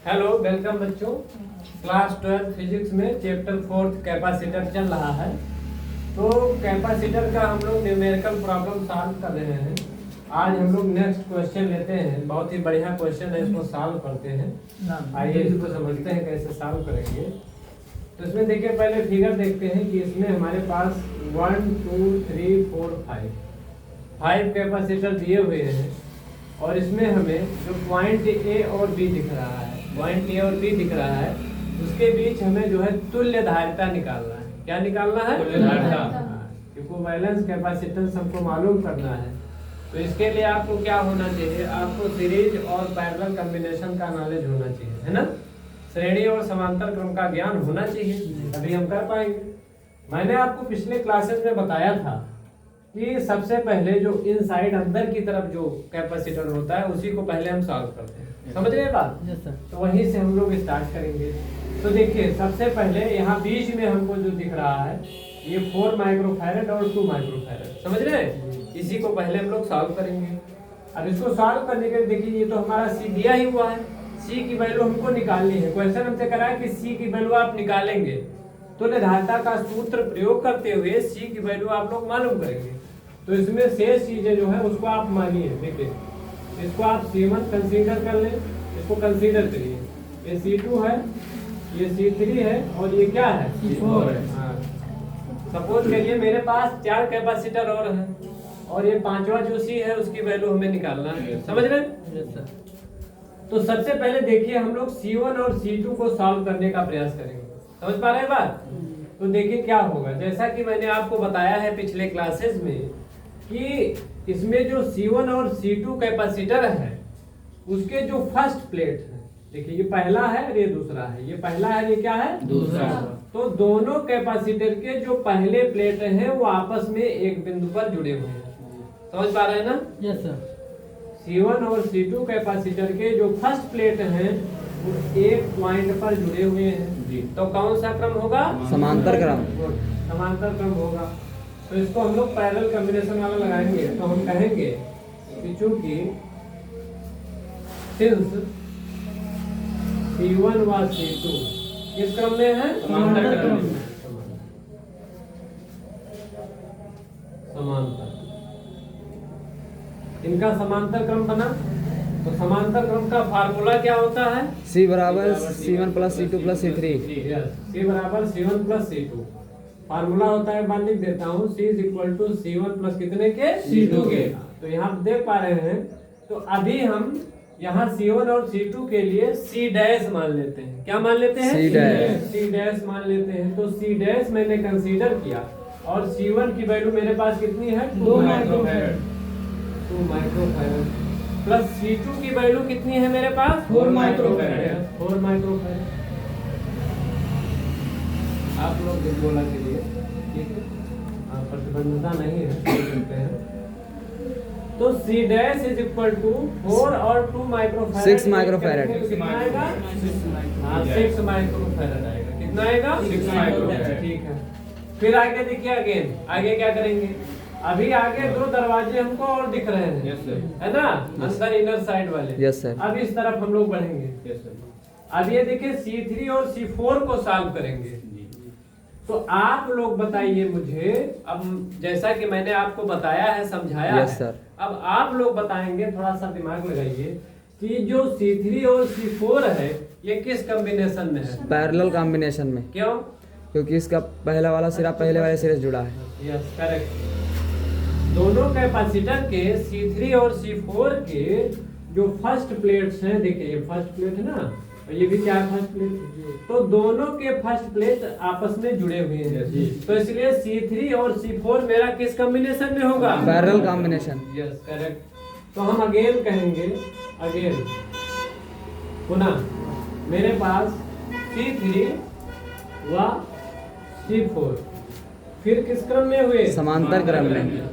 Hello, welcome बच्चों। Class 12 physics में chapter 4 capacitor चल रहा है। तो कैपेसिटर का हम लोग न्यूमेरिकल प्रॉब्लम सॉल्व कर रहे हैं। आज हम लोग नेक्स्ट क्वेश्चन लेते हैं। बहुत ही बढ़िया क्वेश्चन है, इसको सॉल्व करते हैं। आइए इसको समझते हैं कैसे सॉल्व करेंगे। तो इसमें देखिए, पहले फिगर देखते हैं कि इसमें हमारे पास 1 2 3 4 5 कैपेसिटर दिए हुए हैं और इसमें हमें जो पॉइंट ए और बी दिख रहा है, पॉइंट ए और बी दिख रहा है, उसके बीच हमें जो है तुल्य धारिता निकालना है। क्या निकालना है? तुल्य धारिता। इक्विवेलेंस कैपेसिटेंस हमको मालूम करना है। तो इसके लिए आपको क्या होना चाहिए? आपको सीरीज और पैरेलल कॉम्बिनेशन का नॉलेज होना चाहिए, है ना। श्रेणी और समांतर क्रम का ज्ञान होना चाहिए, तभी हम कर पाएंगे। मैंने आपको पिछले क्लासेस में बताया था कि सबसे पहले जो इनसाइड अंदर की तरफ जो कैपेसिटर होता है उसी को पहले हम सॉल्व करते हैं। समझ रहे बात? Yes sir. तो वहीं से हम लोग स्टार्ट करेंगे। तो देखिए, सबसे पहले यहाँ बीच में हमको जो दिख रहा है ये 4 माइक्रोफैरड और 2 माइक्रोफैरड, समझ रहे हैं? इसी को पहले हम लोग सॉल्व करेंगे। अब इसको सॉल्व करने के लिए देखिए, ये तो हमारा सी दिया ही हुआ है। सी की वैल्यू हमको निकालनी है। क्वेश्चन हमसे करा है कि सी की वैल्यू आप निकालेंगे, तो धारिता का सूत्र प्रयोग करते हुए सी की वैल्यू आप लोग मालूम करेंगे। तो इसमें शेष चीजें जो है उसको आप मानिए। देखिए, इसको आप C1 कंसीडर कर लें, इसको कंसीडर करिए। ये C2 है, ये C3 है और ये क्या है? C4 है। हाँ, सपोज करिए मेरे पास 4 कैपेसिटर और हैं और ये पांचवा जो C है उसकी वैल्यू हमें निकालना है। समझ रहे हैं? Yes sir. तो सबसे पहले देखिए, हम लोग C1 और C2 को सॉल्व करने का प्रयास करेंगे। समझ पा रहे हैं बात? तो देखिए क्या होगा। जैसा कि मैंने आपको बताया है पिछले क्लासेस में कि इसमें जो C1 और C2 कैपेसिटर है उसके जो फर्स्ट प्लेट है, देखिए ये पहला है और ये दूसरा है। ये पहला है, ये क्या है? दूसरा। तो दोनों कैपेसिटर के जो पहले प्लेट हैं वो आपस में एक बिंदु पर जुड़े हुए हैं। समझ पा रहे हैं ना? Yes sir. C1 और C2 कैपेसिटर के जो फर्स्ट प्लेट हैं वो एक पॉइंट पर जुड़े हुए हैं। तो कौन सा क्रम होगा? समांतर क्रम। समांतर क्रम होगा। तो इसको हम लोग पैरेलल कॉम्बिनेशन वाला लगाएंगे। तो हम कहेंगे कि चूंकि सिंस C1 व C2 किस क्रम में है? समांतर क्रम में। समांतर, इनका समांतर क्रम बना। तो समांतर क्रम का फार्मूला क्या होता है? C बराबर C1 plus C2 plus C3। C बराबर C1 प्लस C2। फार्मूला होता है, मान लिख देता हूँ, C is equal to C1 plus कितने के? C2 के। तो यहाँ देख पा रहे हैं। तो अभी हम यहाँ C1 और C2 के लिए C डैश मान लेते हैं। क्या मान लेते हैं? C डैश मान लेते हैं। तो C डैश मैंने कंसीडर किया और C1 की वैल्यू मेरे पास कितनी है? 2 माइक्रोफैरड। 2 माइक्रोफैरड प्लस C2 की वैल्यू कितनी है मेरे पास? 4 माइक्रोफैरड। 4 माइक्रोफैरड। आप लोग भी बोला के लिए ठीक है, प्रतिबंधता नहीं है, बोलते हैं। तो C dash is equal to 4 और 2 माइक्रोफैरड। 6 माइक्रोफैरड। कितना आएगा? 6 माइक्रोफैरड आएगा। कितना आएगा? 6 माइक्रोफैरड। ठीक है। फिर आगे देखिए, अगेन आगे क्या करेंगे? अभी आगे 2 दरवाजे हमको और दिख रहे हैं। Yes sir. है ना? अंदर इनर साइड वाले। Yes sir. अब इस तरफ हम लोग बढ़ेंगे। Yes sir. अब ये देखिए, C3 और C4 को सॉल्व करेंगे। तो आप लोग बताइए मुझे, अब जैसा कि मैंने आपको बताया है, समझाया है, सर। अब आप लोग बताएंगे, थोड़ा सा दिमाग लगाइए कि जो C3 और C4 है ये किस कॉम्बिनेशन में है? पैरेलल कॉम्बिनेशन में। क्यों? क्योंकि इसका पहला वाला सिरा पहले वाले सिरे से जुड़ा है। Yes, correct. दोनों कैपेसिटर के C3 और C4 के जो फर्स्ट प्लेट्स हैं, देखिए ये फर्स्ट प्लेट है ना, और ये भी क्या है? First plate. तो दोनों के फर्स्ट प्लेट आपस में जुड़े हुए हैं। तो इसलिए C3 और C4 मेरा किस कॉम्बिनेशन में होगा? Parallel combination. Yes, correct. तो हम अगेन कहेंगे, अगेन पुनः मेरे पास C3 व C4 फिर किस क्रम में हुए? समांतर क्रम में।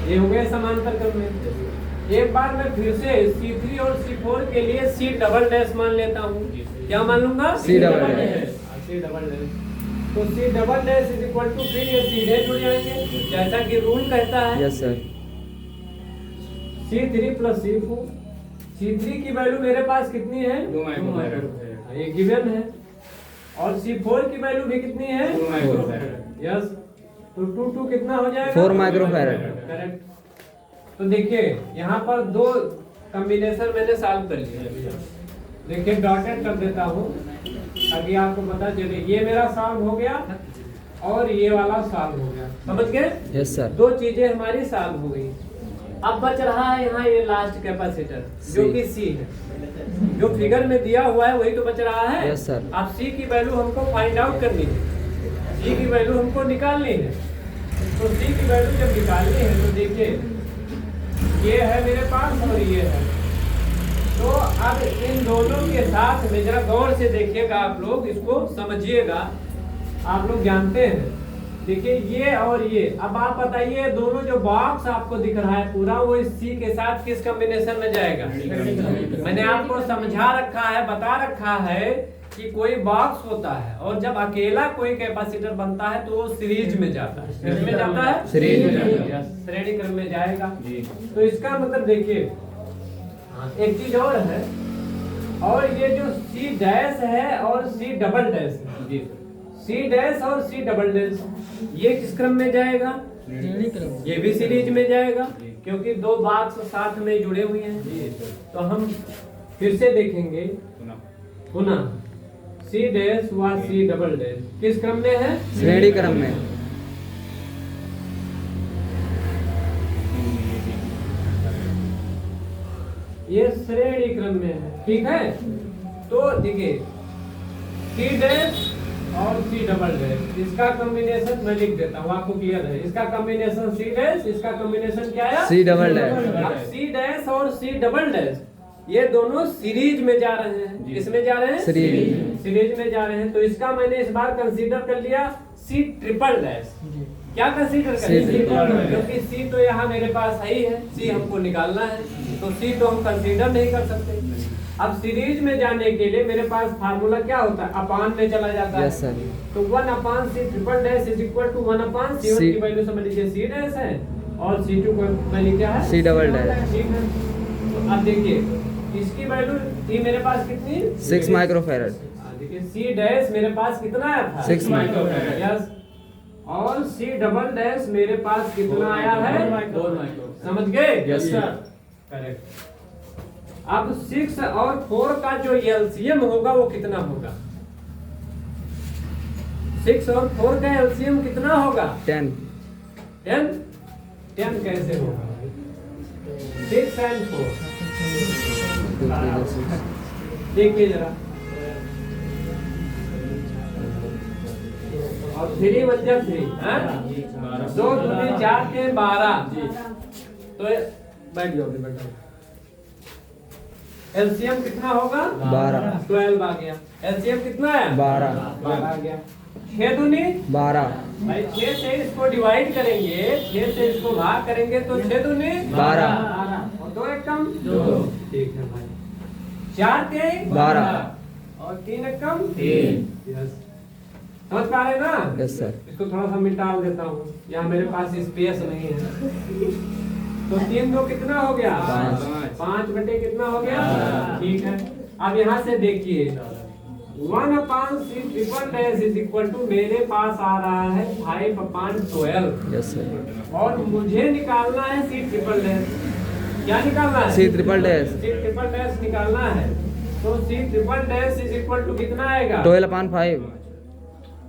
ये हो गए समांतर क्रम में। एक बार मैं फिर से C3 और C4 के लिए C डबल डैश मान लेता हूँ। क्या मान लूंगा? C double dash. C double dash. तो C double dash is equal to, फिर ये सीधे जुड़ जाएंगे जैसा कि रूल कहता है। Yes sir. C3 plus C4, C3 की वैल्यू मेरे पास कितनी है 2 माइक्रोफैराड। ये गिवन है। और C4 की वैल्यू भी कितनी है 2 माइक्रोफैराड। यस, तो 2 कितना हो जाएगा 4 माइक्रोफैराड। करेक्ट। तो देखिए यहाँ पर दो कॉम्बिनेशन मैंने सॉल्व कर लिया। देखिए डॉटेड कर देता हूँ ताकि आपको पता चले। ये मेरा सॉल्व हो गया और ये वाला सॉल्व हो गया, समझ गए? Yes sir. दो चीजें हमारी सॉल्व हो गई। अब बच रहा है यहाँ ये लास्ट कैपेसिटर जो कि C है, जो फिगर में दिया हुआ है वही तो बच रहा है। Yes sir. अब C की वैल्यू हमको फाइंड आउट करनी है, C की वैल्यू हमको निकालनी है। तो C की वैल्यू जब निकालनी है तो देखिए ये है मेरे पास और ये है। तो अब इन दोनों के साथ में जरा गौर से देखिएगा, आप लोग इसको समझिएगा। आप लोग जानते हैं, देखिए ये और ये। अब आप बताइए दोनों जो बॉक्स आपको दिख रहा है पूरा, वो इस C के साथ किस कॉम्बिनेशन में जाएगा? मैंने आपको समझा रखा है, बता रखा है कि कोई बॉक्स होता है और जब अकेला कोई कैपेसिटर बनता है तो वो सीरीज में जाता है। किस में जाता है? सीरीज में जाता है। यस, श्रेणी क्रम में जाएगा। तो इसका मतलब देखिए एक चीज और है, और ये जो C डैश है और C डबल डैश है, C डैश और C डबल डैश, ये किस क्रम में जाएगा? ये भी सीरीज में जाएगा क्योंकि दो बॉक्स साथ में जुड़े हुए हैं। तो हम फिर से देखेंगे पुनः C डैश व C डबल डैश किस क्रम में है? श्रेणी क्रम में। ये श्रेणी क्रम में है, ठीक है? तो देखिए C डैश और C डबल डैश, इसका कॉम्बिनेशन मैं लिख देता हूँ, आपको क्लियर है। इसका कॉम्बिनेशन C डैश, इसका कॉम्बिनेशन क्या है? C double dash. अब C डैश और C डबल डैश ये दोनों सीरीज में जा रहे हैं। किसमें जा रहे हैं? सीरीज में जा रहे हैं। तो इसका मैंने इस बार कंसीडर कर लिया C ट्रिपल डैश। क्या कंसीडर कर लिया? क्योंकि C तो यहाँ मेरे पास है ही है, C हमको निकालना है, तो C तो हम कंसीडर नहीं कर सकते। अब सीरीज में जाने के लिए मेरे पास फार्मूला क्या होता है? अपान में चला जाता है। Yes sir. तो 1/C triple dash is equal to 1/C1 की वैल्यू समझ लीजिए C डैश है और C2 की वैल्यू क्या है? C double dash. ठीक है। तो अब देखिए इसकी वैल्यू थी मेरे पास कितनी? 6 माइक्रोफैराड। देखिए C डैश मेरे पास कितना आया था? 6 माइक्रोफैराड। यस। और C डबल डैश मेरे पास कितना आया है? 4 माइक्रोफैराड। समझ गए? Yes sir. करेक्ट। अब 6 और 4 का जो एलसीएम होगा वो कितना होगा? 6 और 4 का एलसीएम कितना होगा? 10। 10 कैसे होगा? 6 and 4 देखिए जरा, और 3 1 जा 3, 2 2 4 के 12। तो बैठ जाओ, बैठ जाओ। एलसीएम कितना होगा? 12। 12 आ गया। एलसीएम कितना है? 12 आ गया। 6 दूनी 12। भाई 6 से इसको डिवाइड करेंगे, 6 से इसको भाग करेंगे तो 6 दूनी 12। और 2 एक कम 2। ठीक है भाई। 4 के 12 और 3 एक कम 3। यस, समझ पा रहे हैं ना? Yes sir. इसको थोड़ा सा मिटा देता हूँ, यहाँ मेरे पास स्पेस नहीं है। तो 3 2 कितना हो गया? 5 बटे कितना हो गया? ठीक है। अब यहाँ से देखिए 1/C triple dash is equal to मेरे पास आ रहा है 5/12। Yes sir. और मुझे निकालना है C ट्रिपल डैश। क्या निकालना है? C triple dash. C triple dash निकालना है। तो C triple dash is equal to कितना आएगा? 12/5।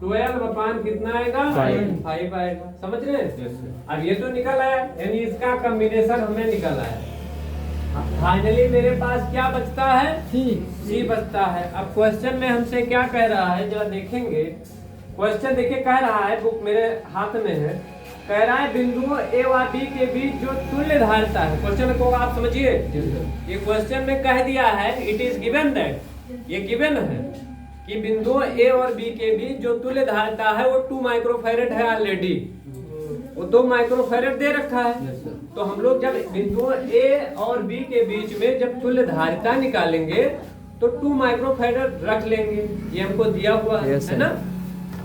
12 कितना आएगा? 5 आएगा। समझ रहे हैं? अब ये तो निकल आया, यानी इसका कॉम्बिनेशन हमें निकल आया। फाइनली मेरे पास क्या बचता है? C बचता है। अब क्वेश्चन में हमसे क्या कह रहा है जरा देखेंगे। क्वेश्चन देखिए कह रहा है, बुक मेरे हाथ में है, कह रहा है बिंदुओं A व B के बीच जो तुल्य धारिता है। क्वेश्चन को आप समझिए, ये क्वेश्चन में कह दिया है, इट इज गिवन दैट, ये गिवन है कि बिंदुओं A और B के बीच जो तुल्य धारिता है वो 2 माइक्रोफैरड है ऑलरेडी, वो 2 माइक्रोफैरड दे रखा है। तो हम लोग जब बिंदुओं A और B के बीच में जब तुल्य धारिता निकालेंगे तो 2 माइक्रोफैरड रख लेंगे, ये हमको दिया हुआ है ना।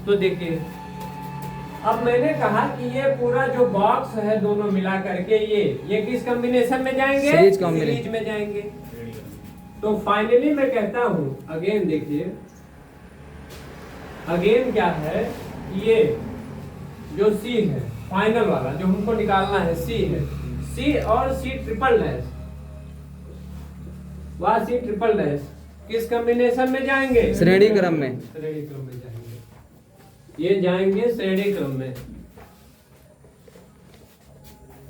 तो देखिए अब मैंने कहा कि ये पूरा जो बॉक्स है दोनों मिला करके ये किस कॉम्बिनेशन में जाएंगे? Series combination. सीरीज में जाएंगे। तो फाइनली मैं कहता हूं, अगेन देखिए, अगेन क्या है, ये जो सी है फाइनल वाला जो हमको निकालना है, सी है, सी और सी ट्रिपल डैश, वह सी ट्रिपल डैश किस कॉम्बिनेशन में जाएंगे? श्रेणी क्रम में। श्रेणी क्रम में जाएंगे, ये जाएंगे श्रेणी क्रम में।